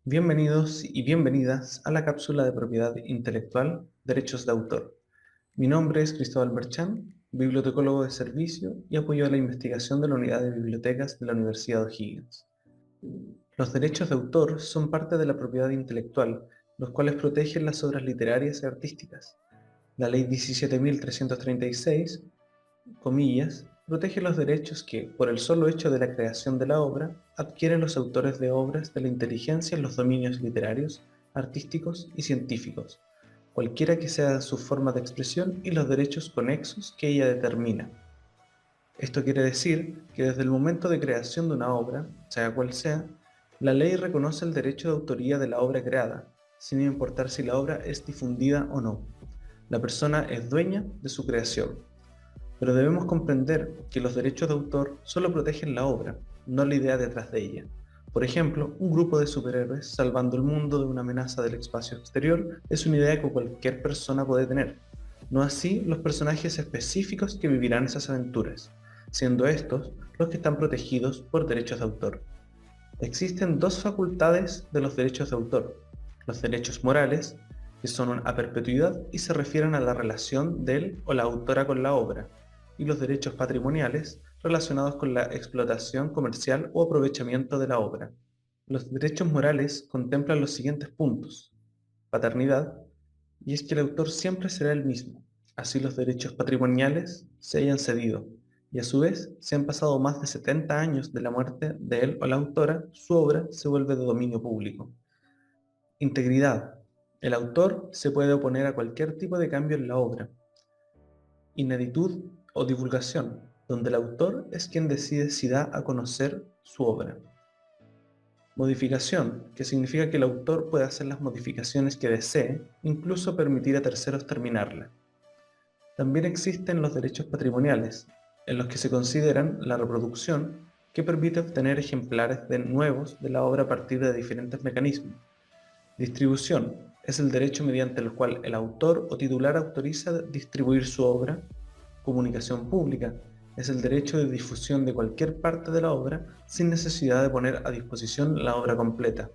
Bienvenidos y bienvenidas a la cápsula de propiedad intelectual, derechos de autor. Mi nombre es Cristóbal Merchán, bibliotecólogo de servicio y apoyo a la investigación de la Unidad de Bibliotecas de la Universidad O'Higgins. Los derechos de autor son parte de la propiedad intelectual, los cuales protegen las obras literarias y artísticas. La Ley 17.336, comillas, protege los derechos que, por el solo hecho de la creación de la obra, adquieren los autores de obras de la inteligencia en los dominios literarios, artísticos y científicos, cualquiera que sea su forma de expresión y los derechos conexos que ella determina. Esto quiere decir que desde el momento de creación de una obra, sea cual sea, la ley reconoce el derecho de autoría de la obra creada, sin importar si la obra es difundida o no. La persona es dueña de su creación. Pero debemos comprender que los derechos de autor solo protegen la obra, no la idea detrás de ella. Por ejemplo, un grupo de superhéroes salvando el mundo de una amenaza del espacio exterior es una idea que cualquier persona puede tener, no así los personajes específicos que vivirán esas aventuras, siendo estos los que están protegidos por derechos de autor. Existen dos facultades de los derechos de autor: los derechos morales, que son a perpetuidad y se refieren a la relación del o la autora con la obra, y los derechos patrimoniales, relacionados con la explotación comercial o aprovechamiento de la obra. Los derechos morales contemplan los siguientes puntos: paternidad, y es que el autor siempre será el mismo, así los derechos patrimoniales se hayan cedido, y a su vez, si han pasado más de 70 años de la muerte de él o la autora, su obra se vuelve de dominio público. Integridad. El autor se puede oponer a cualquier tipo de cambio en la obra. Ineditud o divulgación, donde el autor es quien decide si da a conocer su obra. Modificación, que significa que el autor puede hacer las modificaciones que desee, incluso permitir a terceros terminarla. También existen los derechos patrimoniales, en los que se consideran la reproducción, que permite obtener ejemplares nuevos de la obra a partir de diferentes mecanismos. Distribución es el derecho mediante el cual el autor o titular autoriza distribuir su obra. Comunicación pública es el derecho de difusión de cualquier parte de la obra sin necesidad de poner a disposición la obra completa.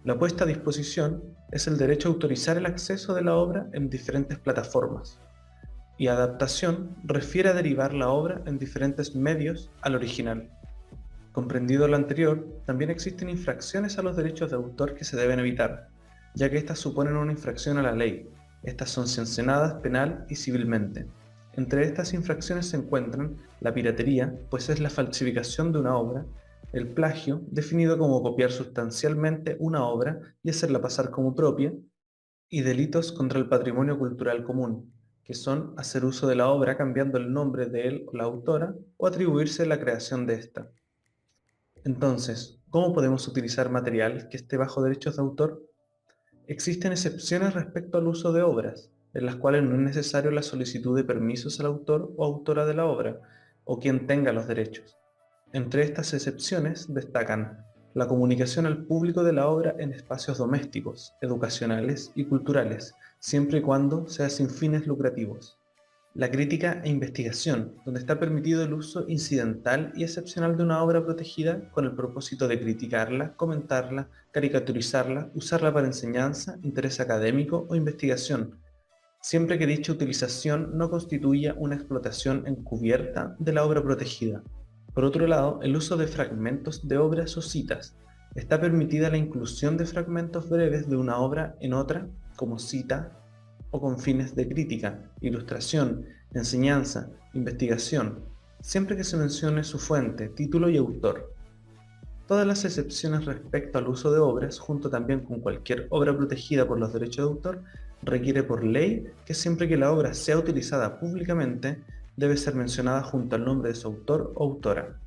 La puesta a disposición es el derecho a autorizar el acceso de la obra en diferentes plataformas. Y adaptación refiere a derivar la obra en diferentes medios al original. Comprendido lo anterior, también existen infracciones a los derechos de autor que se deben evitar, ya que éstas suponen una infracción a la ley. Estas son sancionadas penal y civilmente. Entre estas infracciones se encuentran la piratería, pues es la falsificación de una obra; el plagio, definido como copiar sustancialmente una obra y hacerla pasar como propia; y delitos contra el patrimonio cultural común, que son hacer uso de la obra cambiando el nombre de él o la autora o atribuirse la creación de ésta. Entonces, ¿cómo podemos utilizar material que esté bajo derechos de autor? Existen excepciones respecto al uso de obras, en las cuales no es necesario la solicitud de permisos al autor o autora de la obra, o quien tenga los derechos. Entre estas excepciones destacan la comunicación al público de la obra en espacios domésticos, educacionales y culturales, siempre y cuando sea sin fines lucrativos; la crítica e investigación, donde está permitido el uso incidental y excepcional de una obra protegida con el propósito de criticarla, comentarla, caricaturizarla, usarla para enseñanza, interés académico o investigación, siempre que dicha utilización no constituya una explotación encubierta de la obra protegida. Por otro lado, el uso de fragmentos de obras o citas. Está permitida la inclusión de fragmentos breves de una obra en otra, como cita, o con fines de crítica, ilustración, enseñanza, investigación, siempre que se mencione su fuente, título y autor. Todas las excepciones respecto al uso de obras, junto también con cualquier obra protegida por los derechos de autor, requiere por ley que siempre que la obra sea utilizada públicamente, debe ser mencionada junto al nombre de su autor o autora.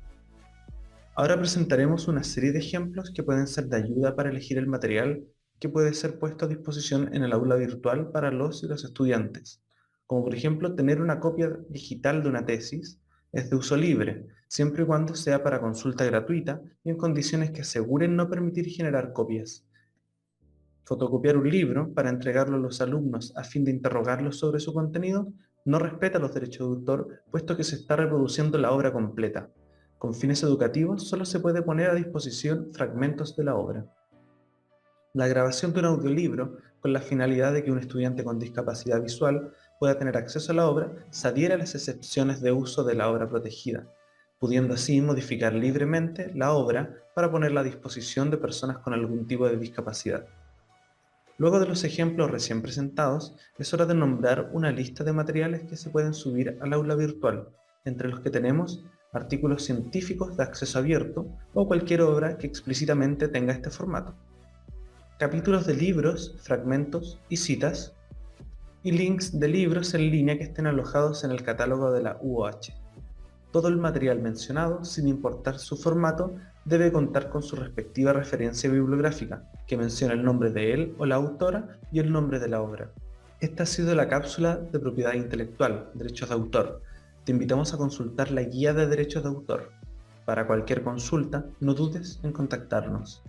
Ahora presentaremos una serie de ejemplos que pueden ser de ayuda para elegir el material que puede ser puesto a disposición en el aula virtual para los y los estudiantes, como por ejemplo tener una copia digital de una tesis. Es de uso libre, siempre y cuando sea para consulta gratuita y en condiciones que aseguren no permitir generar copias. Fotocopiar un libro para entregarlo a los alumnos a fin de interrogarlos sobre su contenido no respeta los derechos de autor, puesto que se está reproduciendo la obra completa. Con fines educativos solo se puede poner a disposición fragmentos de la obra. La grabación de un audiolibro con la finalidad de que un estudiante con discapacidad visual pueda tener acceso a la obra se adhiere a las excepciones de uso de la obra protegida, pudiendo así modificar libremente la obra para ponerla a disposición de personas con algún tipo de discapacidad. Luego de los ejemplos recién presentados, es hora de nombrar una lista de materiales que se pueden subir al aula virtual, entre los que tenemos artículos científicos de acceso abierto o cualquier obra que explícitamente tenga este formato, capítulos de libros, fragmentos y citas, y links de libros en línea que estén alojados en el catálogo de la UOH. Todo el material mencionado, sin importar su formato, debe contar con su respectiva referencia bibliográfica, que menciona el nombre de él o la autora y el nombre de la obra. Esta ha sido la cápsula de propiedad intelectual, derechos de autor. Te invitamos a consultar la guía de derechos de autor. Para cualquier consulta, no dudes en contactarnos.